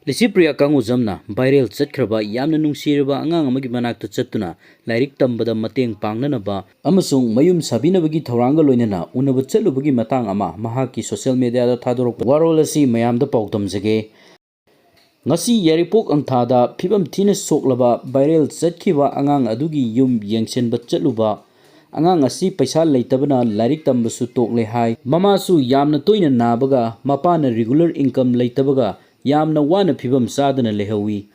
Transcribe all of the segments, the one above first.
Lisipriya Kanguzamna viral chatkraba yamna nungsiraba angang amagi manakta chattuna Lairik tambada mateng pangnanaba amasung mayum sabinabagi thoranga loinana unaba chatlubagi matang ama mahaki social media da thadorok warol asi mayamda pautamjage ngasi yaripok angthada phibam thina soklaba viral chatkiba angang adugi yum yengsenba chatluba angang asi paisa leitabana Lairik tambasu tokle hai mamasu yamna toina nabaga mapana regular income leitabaga yamna wana phibam sadana lehawi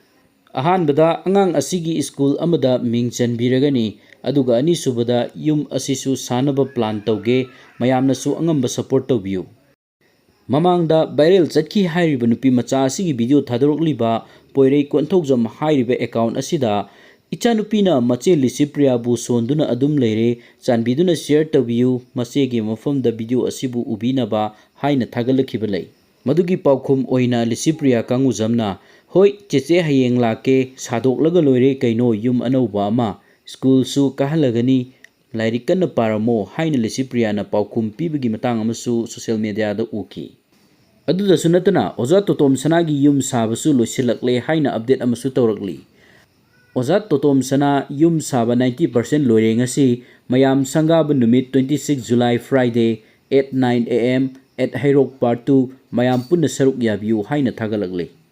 ahanbada angang asigi school amada ming Sabiragani aduga ani subada yum asisu sanaba plan tauge mayamna su angamba support taubiu mamangda viral chatki hairiba nupi macha asigi video thadorokliba poirei konthokjam hairiba account asida ichanupina mache Lisipriya bu sonduna adum leire chanbiduna share taubiu machegi mafamda video asibu ubinaba haina thagalakhiba lei Madugi paukhum oina Lisipriya Kanguzamna hoi cheche hayeng lake sadok loire kaino yum anauba ama school su Tamhllagani Lairik kanna paramo haina Lisipriya na paukhum pibagi matang amasu social media da uki aduda sunatana oza Totomsana gi yum sabasu loisilakle haina update amasu tawrakli oza Totomsana yum saba 90% loire ngasi mayam sangaba numit 26 July Friday 8:09 am at Hairok Part 2 mayam punna saruk yabiu haina thagalakle